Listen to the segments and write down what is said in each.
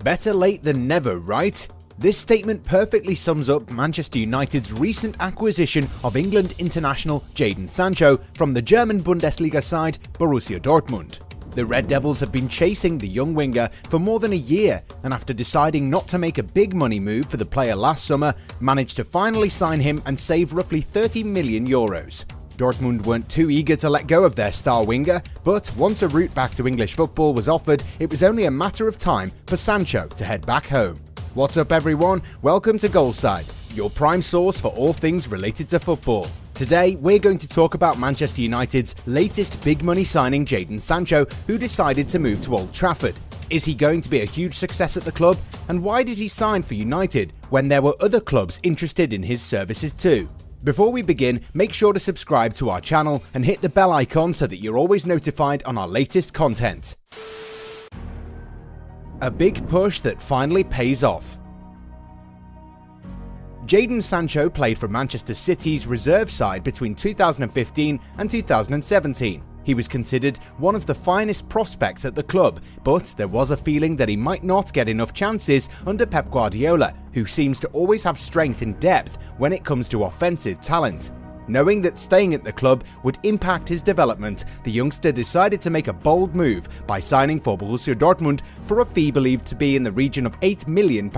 Better late than never, right? This statement perfectly sums up Manchester United's recent acquisition of England international Jadon Sancho from the German Bundesliga side Borussia Dortmund. The Red Devils have been chasing the young winger for more than a year, and after deciding not to make a big money move for the player last summer, managed to finally sign him and save roughly €30 million. Dortmund weren't too eager to let go of their star winger, but once a route back to English football was offered, it was only a matter of time for Sancho to head back home. What's up everyone? Welcome to Goalside, your prime source for all things related to football. Today, we're going to talk about Manchester United's latest big money signing, Jadon Sancho, who decided to move to Old Trafford. Is he going to be a huge success at the club? And why did he sign for United when there were other clubs interested in his services too? Before we begin, make sure to subscribe to our channel and hit the bell icon so that you're always notified on our latest content. A big push that finally pays off. Jadon Sancho played for Manchester City's reserve side between 2015 and 2017. He was considered one of the finest prospects at the club, but there was a feeling that he might not get enough chances under Pep Guardiola, who seems to always have strength in depth when it comes to offensive talent. Knowing that staying at the club would impact his development, the youngster decided to make a bold move by signing for Borussia Dortmund for a fee believed to be in the region of £8 million.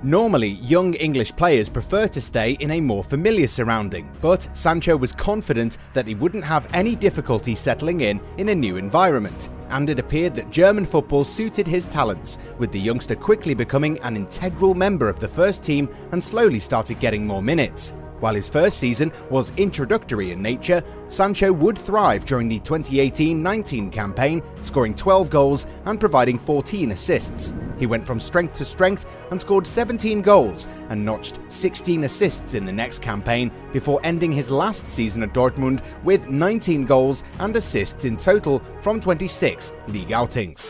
Normally, young English players prefer to stay in a more familiar surrounding, but Sancho was confident that he wouldn't have any difficulty settling in a new environment, and it appeared that German football suited his talents, with the youngster quickly becoming an integral member of the first team and slowly started getting more minutes. While his first season was introductory in nature, Sancho would thrive during the 2018-19 campaign, scoring 12 goals and providing 14 assists. He went from strength to strength and scored 17 goals and notched 16 assists in the next campaign before ending his last season at Dortmund with 19 goals and assists in total from 26 league outings.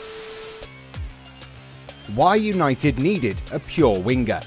Why United needed a pure winger.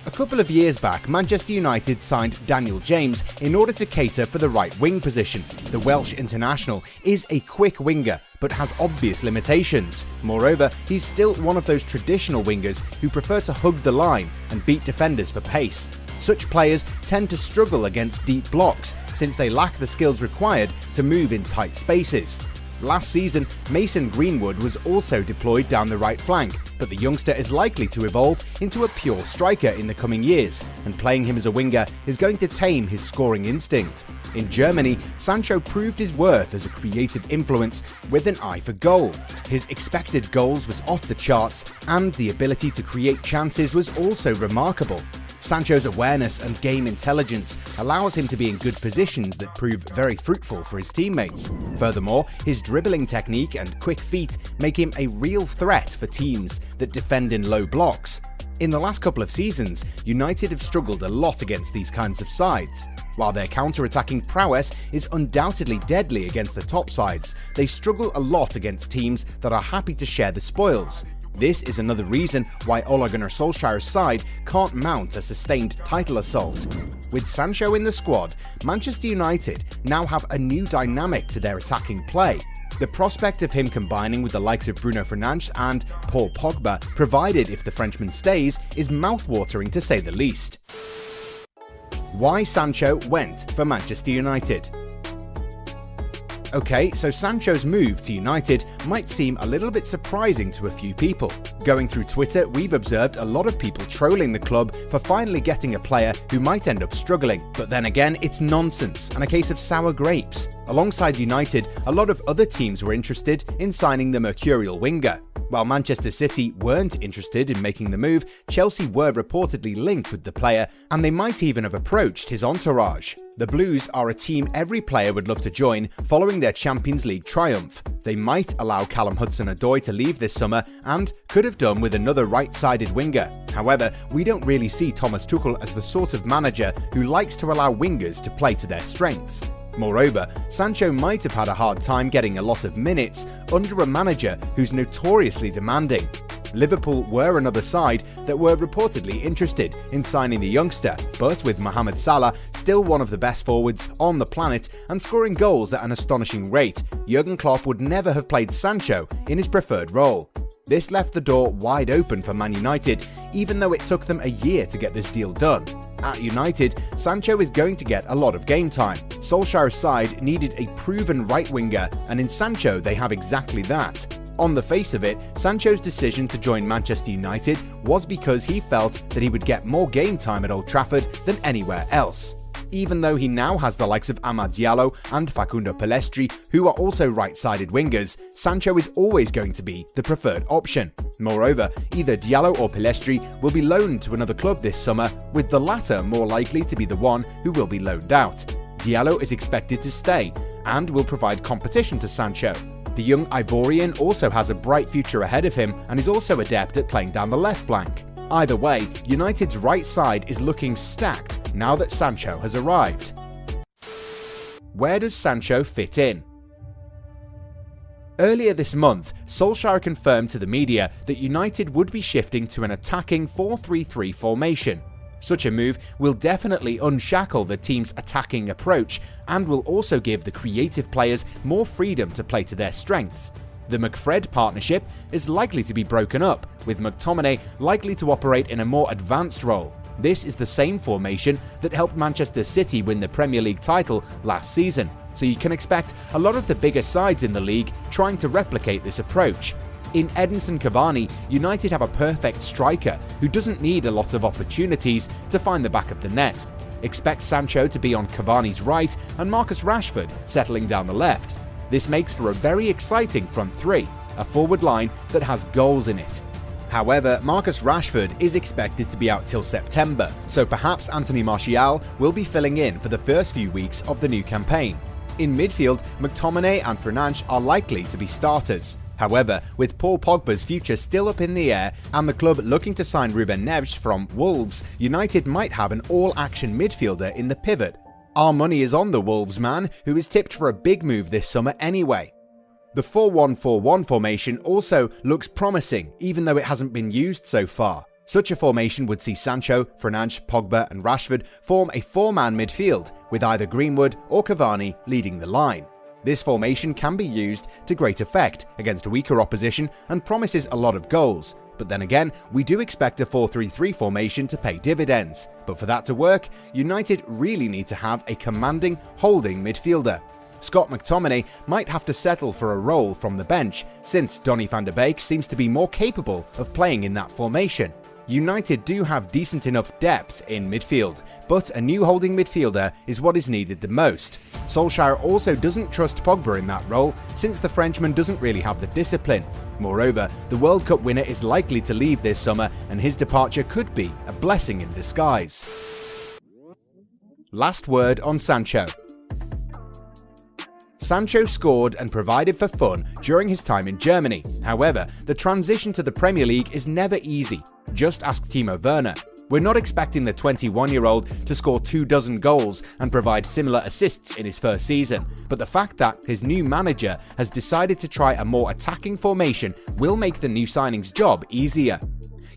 A couple of years back, Manchester United signed Daniel James in order to cater for the right wing position. The Welsh international is a quick winger, but has obvious limitations. Moreover, he's still one of those traditional wingers who prefer to hug the line and beat defenders for pace. Such players tend to struggle against deep blocks since they lack the skills required to move in tight spaces. Last season, Mason Greenwood was also deployed down the right flank, but the youngster is likely to evolve into a pure striker in the coming years, and playing him as a winger is going to tame his scoring instinct. In Germany, Sancho proved his worth as a creative influence with an eye for goal. His expected goals was off the charts, and the ability to create chances was also remarkable. Sancho's awareness and game intelligence allows him to be in good positions that prove very fruitful for his teammates. Furthermore, his dribbling technique and quick feet make him a real threat for teams that defend in low blocks. In the last couple of seasons, United have struggled a lot against these kinds of sides. While their counter-attacking prowess is undoubtedly deadly against the top sides, they struggle a lot against teams that are happy to share the spoils. This is another reason why Ole Gunnar Solskjaer's side can't mount a sustained title assault. With Sancho in the squad, Manchester United now have a new dynamic to their attacking play. The prospect of him combining with the likes of Bruno Fernandes and Paul Pogba, provided if the Frenchman stays, is mouthwatering to say the least. Why Sancho went for Manchester United. Okay, so Sancho's move to United might seem a little bit surprising to a few people. Going through Twitter, we've observed a lot of people trolling the club for finally getting a player who might end up struggling. But then again, it's nonsense and a case of sour grapes. Alongside United, a lot of other teams were interested in signing the mercurial winger. While Manchester City weren't interested in making the move, Chelsea were reportedly linked with the player, and they might even have approached his entourage. The Blues are a team every player would love to join following their Champions League triumph. They might allow Callum Hudson-Odoi to leave this summer and could have done with another right-sided winger. However, we don't really see Thomas Tuchel as the sort of manager who likes to allow wingers to play to their strengths. Moreover, Sancho might have had a hard time getting a lot of minutes under a manager who's notoriously demanding. Liverpool were another side that were reportedly interested in signing the youngster, but with Mohamed Salah still one of the best forwards on the planet and scoring goals at an astonishing rate, Jurgen Klopp would never have played Sancho in his preferred role. This left the door wide open for Man United, even though it took them a year to get this deal done. At United, Sancho is going to get a lot of game time. Solskjaer's side needed a proven right winger, and in Sancho they have exactly that. On the face of it, Sancho's decision to join Manchester United was because he felt that he would get more game time at Old Trafford than anywhere else. Even though he now has the likes of Amad Diallo and Facundo Pellistri, who are also right-sided wingers, Sancho is always going to be the preferred option. Moreover, either Diallo or Pellistri will be loaned to another club this summer, with the latter more likely to be the one who will be loaned out. Diallo is expected to stay, and will provide competition to Sancho. The young Ivorian also has a bright future ahead of him, and is also adept at playing down the left flank. Either way, United's right side is looking stacked now that Sancho has arrived. Where does Sancho fit in? Earlier this month, Solskjaer confirmed to the media that United would be shifting to an attacking 4-3-3 formation. Such a move will definitely unshackle the team's attacking approach, and will also give the creative players more freedom to play to their strengths. The McFred partnership is likely to be broken up, with McTominay likely to operate in a more advanced role. This is the same formation that helped Manchester City win the Premier League title last season, so you can expect a lot of the bigger sides in the league trying to replicate this approach. In Edinson Cavani, United have a perfect striker who doesn't need a lot of opportunities to find the back of the net. Expect Sancho to be on Cavani's right and Marcus Rashford settling down the left. This makes for a very exciting front three, a forward line that has goals in it. However, Marcus Rashford is expected to be out till September, so perhaps Anthony Martial will be filling in for the first few weeks of the new campaign. In midfield, McTominay and Fernandes are likely to be starters. However, with Paul Pogba's future still up in the air and the club looking to sign Ruben Neves from Wolves, United might have an all-action midfielder in the pivot. Our money is on the Wolves man, who is tipped for a big move this summer anyway. The 4-1-4-1 formation also looks promising, even though it hasn't been used so far. Such a formation would see Sancho, Fernandes, Pogba and Rashford form a four-man midfield, with either Greenwood or Cavani leading the line. This formation can be used to great effect against weaker opposition and promises a lot of goals. But then again, we do expect a 4-3-3 formation to pay dividends. But for that to work, United really need to have a commanding, holding midfielder. Scott McTominay might have to settle for a role from the bench, since Donny van de Beek seems to be more capable of playing in that formation. United do have decent enough depth in midfield, but a new holding midfielder is what is needed the most. Solskjaer also doesn't trust Pogba in that role, since the Frenchman doesn't really have the discipline. Moreover, the World Cup winner is likely to leave this summer, and his departure could be a blessing in disguise. Last word on Sancho. Sancho scored and provided for fun during his time in Germany. However, the transition to the Premier League is never easy. Just ask Timo Werner. We're not expecting the 21-year-old to score 24 goals and provide similar assists in his first season, but the fact that his new manager has decided to try a more attacking formation will make the new signing's job easier.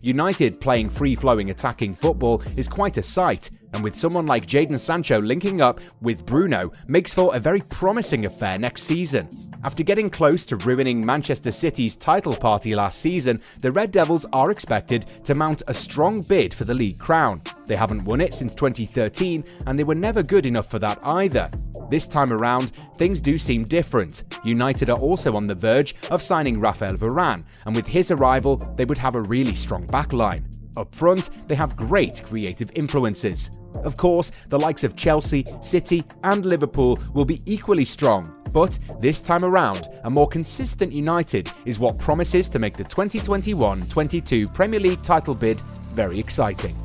United playing free-flowing attacking football is quite a sight, and with someone like Jadon Sancho linking up with Bruno makes for a very promising affair next season. After getting close to ruining Manchester City's title party last season, the Red Devils are expected to mount a strong bid for the league crown. They haven't won it since 2013, and they were never good enough for that either. This time around, things do seem different. United are also on the verge of signing Raphael Varane, and with his arrival, they would have a really strong backline. Up front, they have great creative influences. Of course, the likes of Chelsea, City and Liverpool will be equally strong, but this time around, a more consistent United is what promises to make the 2021-22 Premier League title bid very exciting.